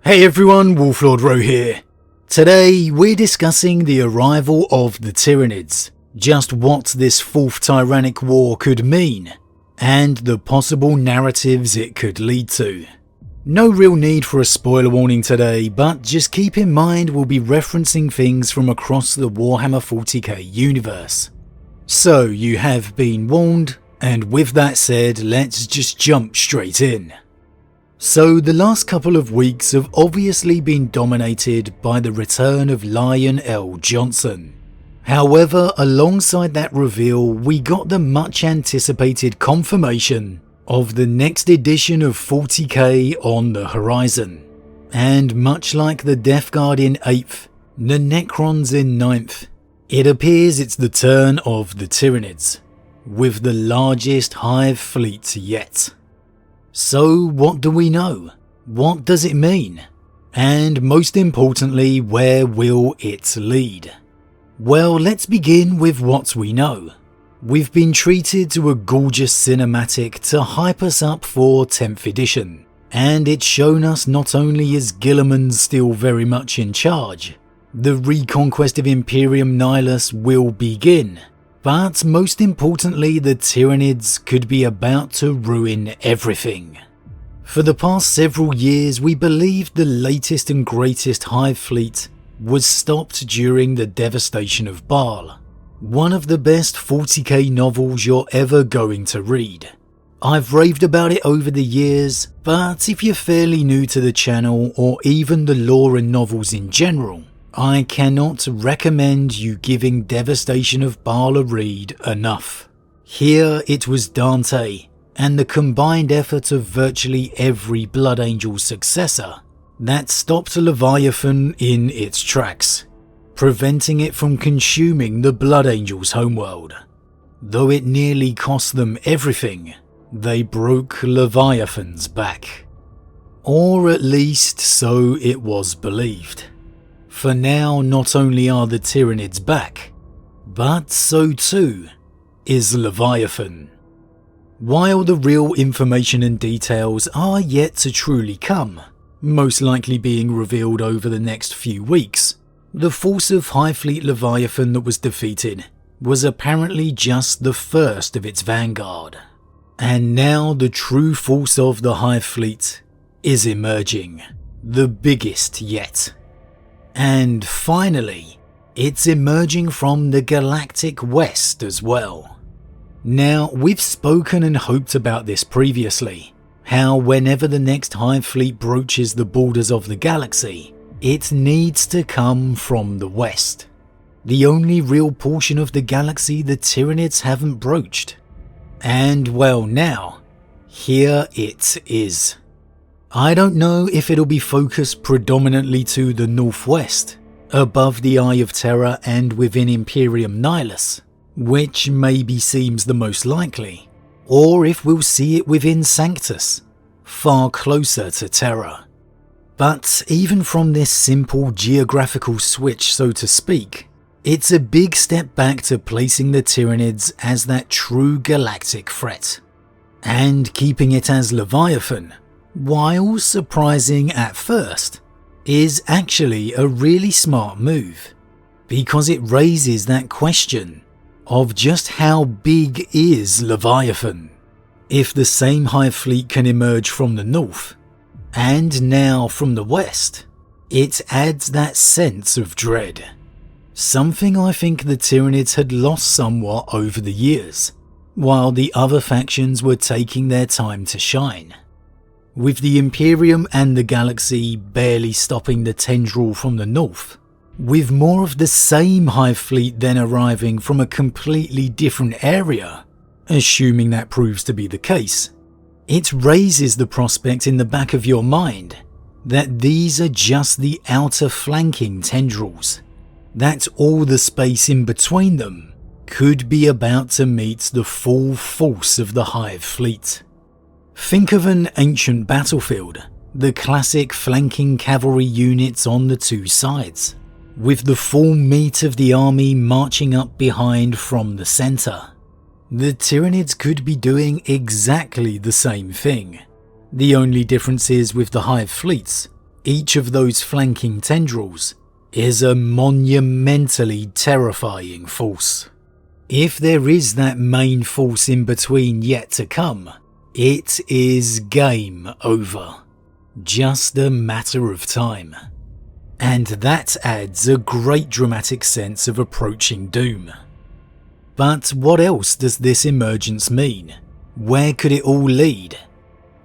Hey everyone, Wolf Lord Rho here. Today we're discussing the arrival of the Tyranids, just what this fourth tyrannic war could mean, and the possible narratives it could lead to. No real need for a spoiler warning today, but just keep in mind we'll be referencing things from across the Warhammer 40k universe. So you have been warned, and with that said, let's just jump straight in. So the last couple of weeks have obviously been dominated by the return of Lion L. Johnson. However, alongside that reveal, we got the much anticipated confirmation of the next edition of 40k on the horizon. And much like the Death Guard in 8th, the Necrons in 9th, it appears it's the turn of the Tyranids, with the largest Hive Fleet yet. So what do we know? What does it mean? And most importantly, where will it lead? Well, let's begin with what we know. We've been treated to a gorgeous cinematic to hype us up for 10th edition, and it's shown us not only is Guilliman's still very much in charge, the reconquest of Imperium Nihilus will begin, but most importantly the Tyranids could be about to ruin everything. For the past several years we believed the latest and greatest Hive Fleet was stopped during the devastation of Baal, one of the best 40k novels you're ever going to read. I've raved about it over the years, but if you're fairly new to the channel or even the lore and novels in general, I cannot recommend you giving Devastation of Baal a read enough. Here it was Dante and the combined effort of virtually every Blood Angel successor that stopped Leviathan in its tracks, preventing it from consuming the Blood Angels' homeworld. Though it nearly cost them everything, they broke Leviathan's back. Or at least so it was believed. For now, not only are the Tyranids back, but so too is Leviathan. While the real information and details are yet to truly come, most likely being revealed over the next few weeks, the force of Hive Fleet Leviathan that was defeated was apparently just the first of its vanguard. And now the true force of the Hive Fleet is emerging, the biggest yet. And finally, it's emerging from the galactic west as well. Now, we've spoken and hoped about this previously, how whenever the next Hive Fleet broaches the borders of the galaxy, it needs to come from the west. The only real portion of the galaxy the Tyranids haven't broached. And well now, here it is. I don't know if it'll be focused predominantly to the northwest, above the Eye of Terror and within Imperium Nihilus, which maybe seems the most likely, or if we'll see it within Sanctus, far closer to Terra. But even from this simple geographical switch, so to speak, it's a big step back to placing the Tyranids as that true galactic threat, and keeping it as Leviathan, while surprising at first, is actually a really smart move, because it raises that question of just how big is Leviathan. If the same Hive Fleet can emerge from the north, and now from the west, it adds that sense of dread. Something I think the Tyranids had lost somewhat over the years, while the other factions were taking their time to shine. With the Imperium and the Galaxy barely stopping the Tendril from the north, with more of the same Hive Fleet then arriving from a completely different area, assuming that proves to be the case, it raises the prospect in the back of your mind that these are just the outer flanking Tendrils, that all the space in between them could be about to meet the full force of the Hive Fleet. Think of an ancient battlefield, the classic flanking cavalry units on the two sides, with the full meat of the army marching up behind from the centre. The Tyranids could be doing exactly the same thing. The only difference is with the Hive Fleets, each of those flanking tendrils is a monumentally terrifying force. If there is that main force in between yet to come, it is game over. Just a matter of time. And that adds a great dramatic sense of approaching doom. But what else does this emergence mean? Where could it all lead?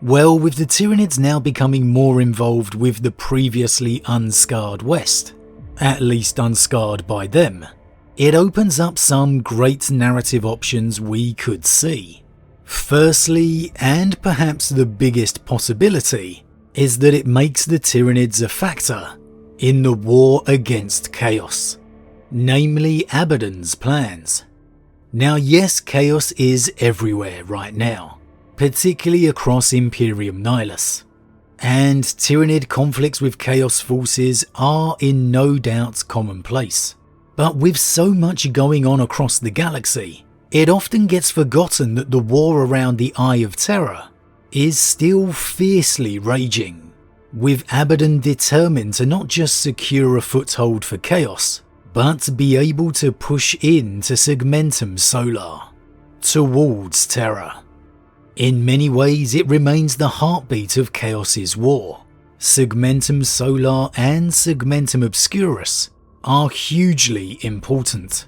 Well, with the Tyranids now becoming more involved with the previously unscarred West, at least unscarred by them, it opens up some great narrative options we could see. Firstly, and perhaps the biggest possibility, is that it makes the Tyranids a factor in the war against Chaos, namely Abaddon's plans. Now yes, Chaos is everywhere right now, particularly across Imperium Nihilus, and Tyranid conflicts with Chaos forces are in no doubt commonplace. But with so much going on across the galaxy, it often gets forgotten that the war around the Eye of Terror is still fiercely raging, with Abaddon determined to not just secure a foothold for Chaos, but be able to push into Segmentum Solar, towards Terror. In many ways it remains the heartbeat of Chaos's war. Segmentum Solar and Segmentum Obscurus are hugely important.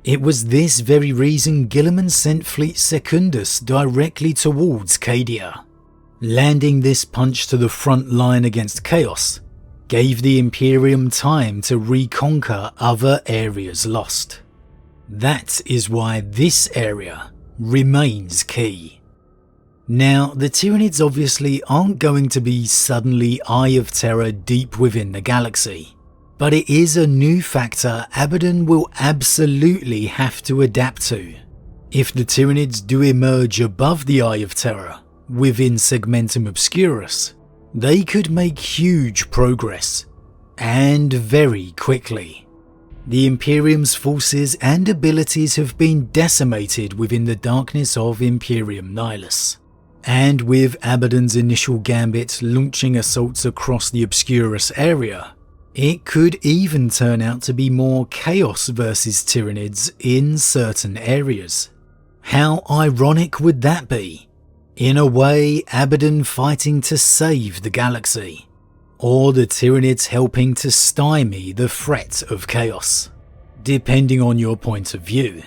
It was this very reason Guilliman sent Fleet Secundus directly towards Cadia. Landing this punch to the front line against Chaos gave the Imperium time to reconquer other areas lost. That is why this area remains key. Now, the Tyranids obviously aren't going to be suddenly Eye of Terror deep within the galaxy, but it is a new factor Abaddon will absolutely have to adapt to. If the Tyranids do emerge above the Eye of Terror within Segmentum Obscurus, they could make huge progress, and very quickly. The Imperium's forces and abilities have been decimated within the darkness of Imperium Nihilus, and with Abaddon's initial gambit launching assaults across the Obscurus area, it could even turn out to be more Chaos versus Tyranids in certain areas. How ironic would that be? In a way, Abaddon fighting to save the galaxy, or the Tyranids helping to stymie the threat of Chaos, depending on your point of view.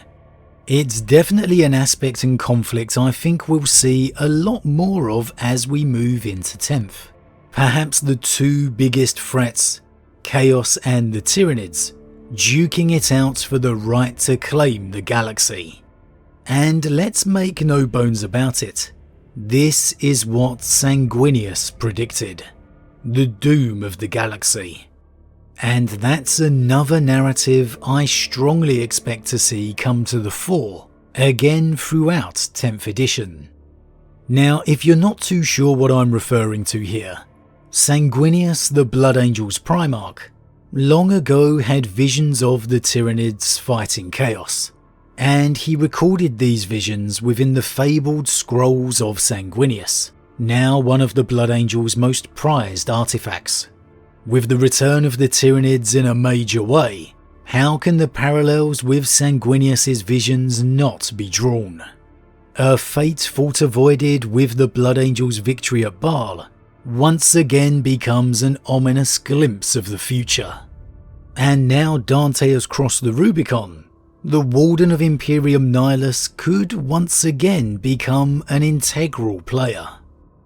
It's definitely an aspect and conflict I think we'll see a lot more of as we move into 10th. Perhaps the two biggest threats, Chaos and the Tyranids, duking it out for the right to claim the galaxy. And let's make no bones about it, this is what Sanguinius predicted, the doom of the galaxy. And that's another narrative I strongly expect to see come to the fore, again throughout 10th edition. Now, if you're not too sure what I'm referring to here, Sanguinius the Blood Angels Primarch long ago had visions of the Tyranids fighting Chaos, and he recorded these visions within the fabled Scrolls of Sanguinius, now one of the Blood Angels' most prized artifacts. With the return of the Tyranids in a major way, how can the parallels with Sanguinius' visions not be drawn? A fate fought avoided with the Blood Angels' victory at Baal once again becomes an ominous glimpse of the future. And now Dante has crossed the Rubicon, the Warden of Imperium Nihilus could once again become an integral player.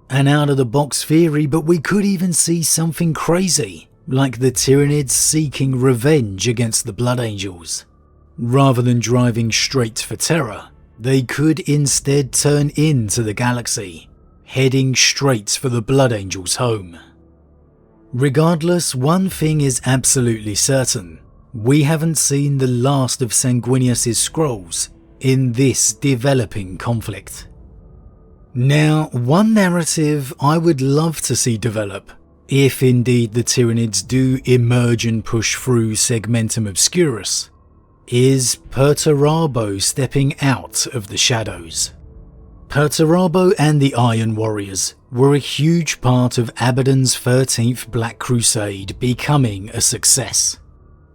An out-of-the-box theory, but we could even see something crazy, like the Tyranids seeking revenge against the Blood Angels. Rather than driving straight for Terror, they could instead turn into the galaxy, heading straight for the Blood Angels' home. Regardless, one thing is absolutely certain. We haven't seen the last of Sanguinius' scrolls in this developing conflict. Now, one narrative I would love to see develop, if indeed the Tyranids do emerge and push through Segmentum Obscurus, is Perturabo stepping out of the shadows. Perturabo and the Iron Warriors were a huge part of Abaddon's 13th Black Crusade becoming a success.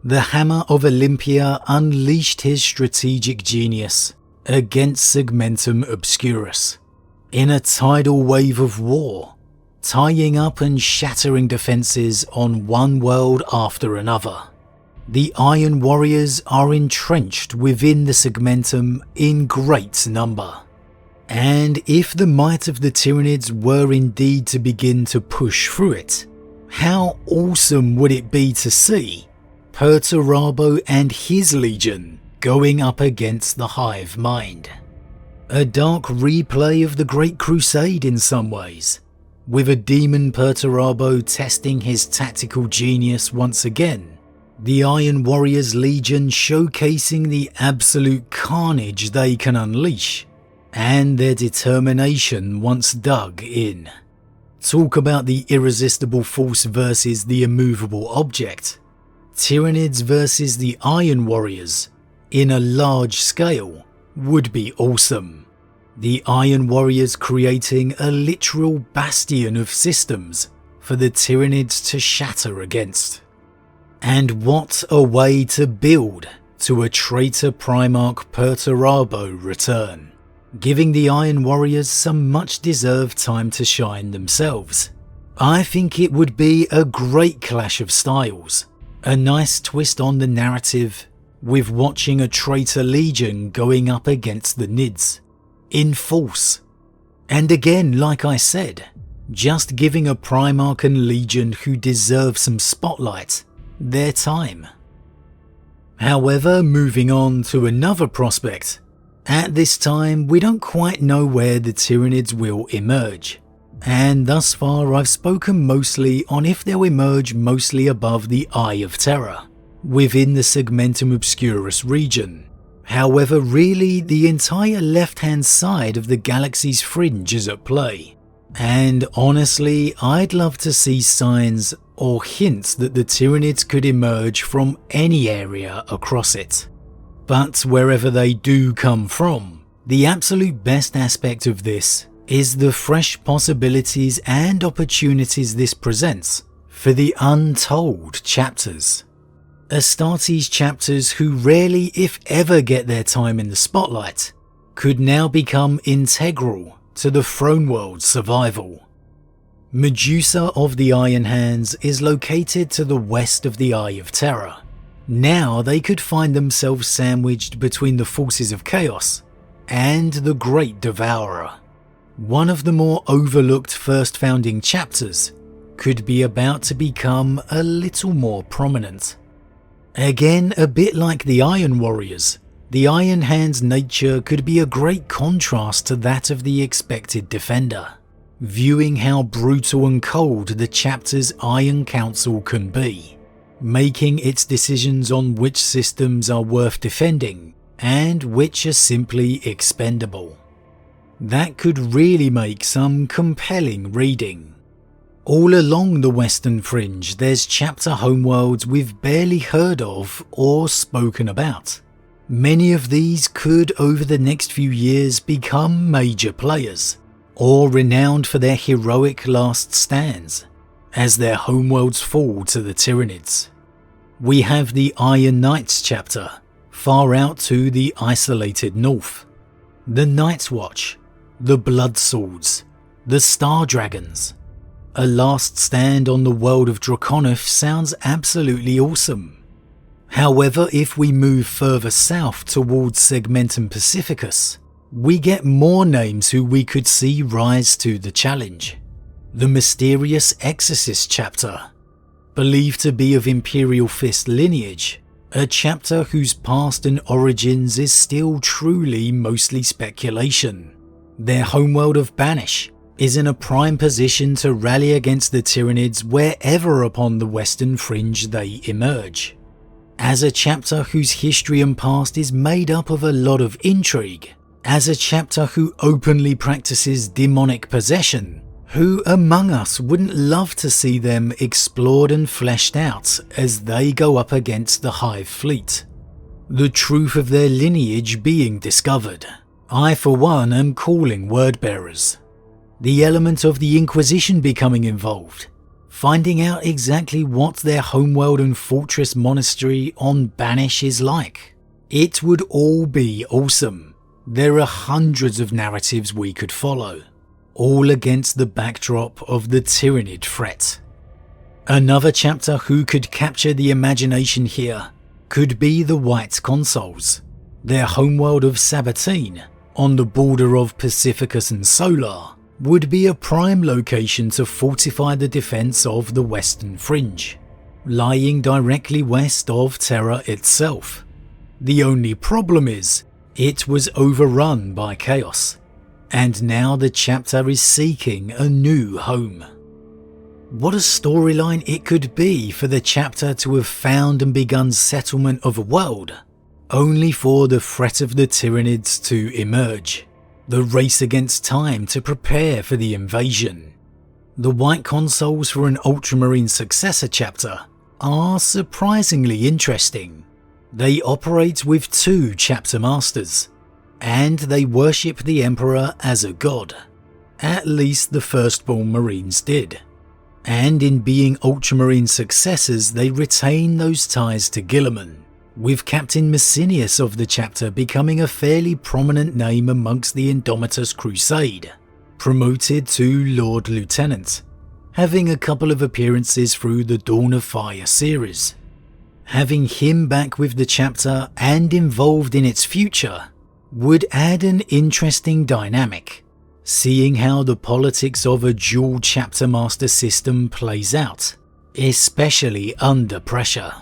The Hammer of Olympia unleashed his strategic genius against Segmentum Obscurus in a tidal wave of war, tying up and shattering defences on one world after another. The Iron Warriors are entrenched within the Segmentum in great number. And if the might of the Tyranids were indeed to begin to push through it, how awesome would it be to see Perturabo and his legion going up against the Hive Mind? A dark replay of the Great Crusade in some ways, with a demon Perturabo testing his tactical genius once again, the Iron Warriors Legion showcasing the absolute carnage they can unleash, and their determination once dug in. Talk about the irresistible force versus the immovable object. Tyranids versus the Iron Warriors, in a large scale, would be awesome. The Iron Warriors creating a literal bastion of systems for the Tyranids to shatter against. And what a way to build to a traitor Primarch Perturabo return, giving the Iron Warriors some much deserved time to shine themselves. I think it would be a great clash of styles, a nice twist on the narrative, with watching a traitor legion going up against the Nids in force. And again, like I said, just giving a Primarch and legion who deserve some spotlight their time. However, moving on to another prospect, at this time we don't quite know where the Tyranids will emerge, and thus far I've spoken mostly on if they'll emerge mostly above the Eye of Terror, within the Segmentum Obscurus region. However, really the entire left-hand side of the galaxy's fringe is at play, and honestly I'd love to see signs or hints that the Tyranids could emerge from any area across it. But wherever they do come from, the absolute best aspect of this is the fresh possibilities and opportunities this presents for the Untold Chapters. Astartes chapters who rarely if ever get their time in the spotlight could now become integral to the Throne World's survival. Medusa of the Iron Hands is located to the west of the Eye of Terror. Now they could find themselves sandwiched between the forces of chaos and the Great Devourer. One of the more overlooked first founding chapters could be about to become a little more prominent. Again, a bit like the Iron Warriors, the Iron Hand's nature could be a great contrast to that of the expected Defender, viewing how brutal and cold the chapter's Iron Council can be, making its decisions on which systems are worth defending and which are simply expendable. That could really make some compelling reading. All along the western fringe there's chapter homeworlds we've barely heard of or spoken about. Many of these could over the next few years become major players, or renowned for their heroic last stands, as their homeworlds fall to the Tyranids. We have the Iron Knights chapter, far out to the isolated north, the Night's Watch, the Blood Swords, the Star Dragons. A last stand on the world of Draconif sounds absolutely awesome. However, if we move further south towards Segmentum Pacificus, we get more names who we could see rise to the challenge. The mysterious Exorcist chapter, believed to be of Imperial Fist lineage, a chapter whose past and origins is still truly mostly speculation. Their homeworld of Banish is in a prime position to rally against the Tyranids wherever upon the western fringe they emerge. As a chapter whose history and past is made up of a lot of intrigue, as a chapter who openly practices demonic possession, who among us wouldn't love to see them explored and fleshed out as they go up against the Hive Fleet? The truth of their lineage being discovered. I for one am calling word bearers. the element of the Inquisition becoming involved, finding out exactly what their homeworld and fortress monastery on Banish is like. It would all be awesome. There are hundreds of narratives we could follow, all against the backdrop of the Tyranid threat. Another chapter who could capture the imagination here could be the White Consuls, their homeworld of Sabatine, on the border of Pacificus and Solar, would be a prime location to fortify the defense of the Western Fringe, lying directly west of Terra itself. The only problem is, it was overrun by chaos, and now the chapter is seeking a new home. What a storyline it could be for the chapter to have found and begun settlement of a world, only for the threat of the Tyranids to emerge, the race against time to prepare for the invasion. The White Consuls for an Ultramarine successor chapter are surprisingly interesting. They operate with 2 chapter masters, and they worship the Emperor as a god. At least the Firstborn Marines did. And in being Ultramarine successors, they retain those ties to Guilliman, with Captain Messinius of the chapter becoming a fairly prominent name amongst the Indomitus Crusade, promoted to Lord Lieutenant, having a couple of appearances through the Dawn of Fire series. Having him back with the chapter and involved in its future would add an interesting dynamic, seeing how the politics of a dual chapter master system plays out, especially under pressure.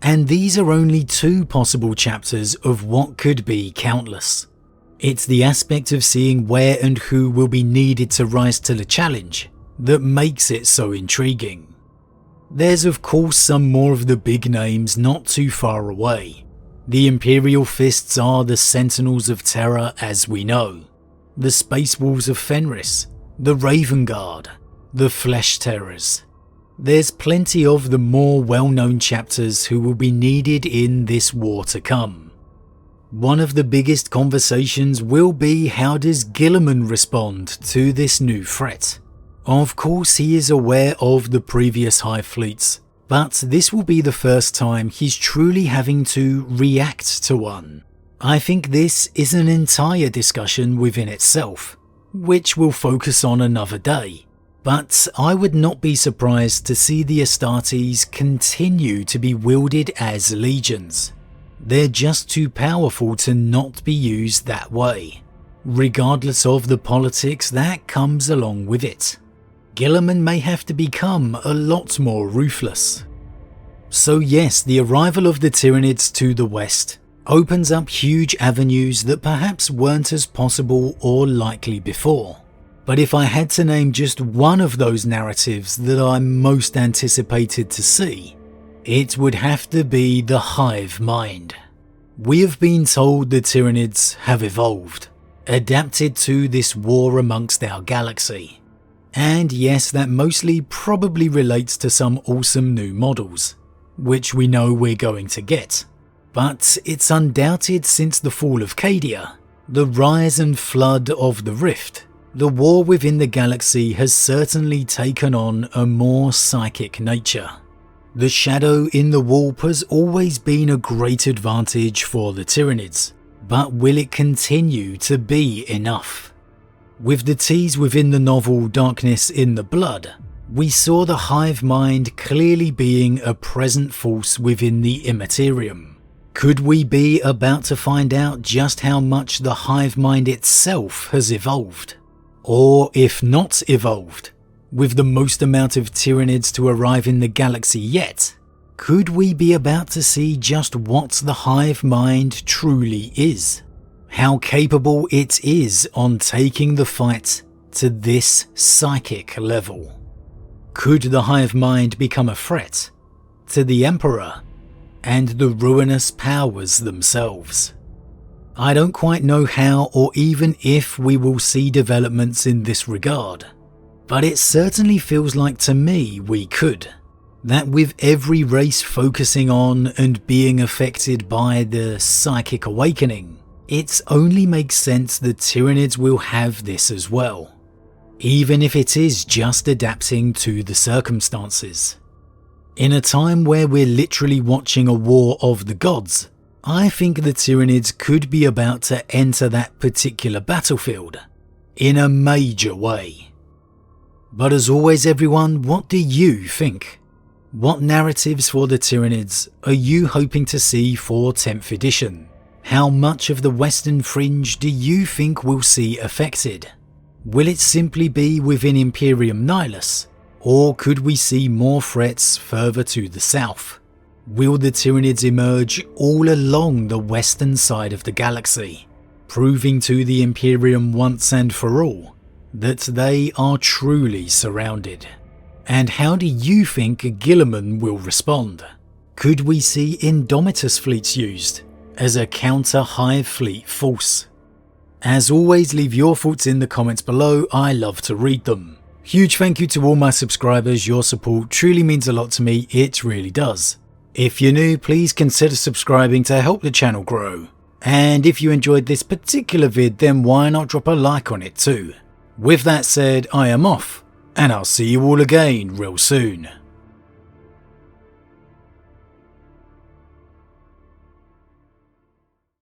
And these are only 2 possible chapters of what could be countless. It's the aspect of seeing where and who will be needed to rise to the challenge that makes it so intriguing. There's of course some more of the big names not too far away. The Imperial Fists are the Sentinels of Terra as we know, the Space Wolves of Fenris, the Raven Guard, the Flesh Terrors. There's plenty of the more well-known chapters who will be needed in this war to come. One of the biggest conversations will be, how does Guilliman respond to this new threat? Of course he is aware of the previous Hive Fleets, but this will be the first time he's truly having to react to one. I think this is an entire discussion within itself, which we'll focus on another day. But I would not be surprised to see the Astartes continue to be wielded as legions. They're just too powerful to not be used that way, regardless of the politics that comes along with it. Guilliman may have to become a lot more ruthless. So yes, the arrival of the Tyranids to the west opens up huge avenues that perhaps weren't as possible or likely before. But if I had to name just one of those narratives that I'm most anticipated to see, it would have to be the Hive Mind. We have been told the Tyranids have evolved, adapted to this war amongst our galaxy. And yes, that mostly probably relates to some awesome new models, which we know we're going to get. But it's undoubted since the fall of Cadia, the rise and flood of the Rift, the war within the galaxy has certainly taken on a more psychic nature. The shadow in the warp has always been a great advantage for the Tyranids, but will it continue to be enough? With the tease within the novel Darkness in the Blood, we saw the Hive Mind clearly being a present force within the Immaterium. Could we be about to find out just how much the Hive Mind itself has evolved? Or if not evolved, with the most amount of Tyranids to arrive in the galaxy yet, could we be about to see just what the Hive Mind truly is? How capable it is on taking the fight to this psychic level? Could the Hive Mind become a threat to the Emperor and the ruinous powers themselves? I don't quite know how or even if we will see developments in this regard, but it certainly feels like to me we could. That with every race focusing on and being affected by the psychic awakening, it only makes sense that Tyranids will have this as well. even if it is just adapting to the circumstances. In a time where we're literally watching a war of the gods, I think the Tyranids could be about to enter that particular battlefield in a major way. But as always everyone, what do you think? What narratives for the Tyranids are you hoping to see for 10th edition? How much of the Western Fringe do you think we'll see affected? Will it simply be within Imperium Nihilus, or could we see more threats further to the south? Will the Tyranids emerge all along the western side of the galaxy, proving to the Imperium once and for all that they are truly surrounded? And how do you think Guilliman will respond? Could we see Indomitus fleets used as a counter Hive Fleet force? As always, leave your thoughts in the comments below, I love to read them. Huge thank you to all my subscribers, your support truly means a lot to me, it really does. If you're new, please consider subscribing to help the channel grow. And if you enjoyed this particular vid, then why not drop a like on it too. With that said, I am off, and I'll see you all again real soon.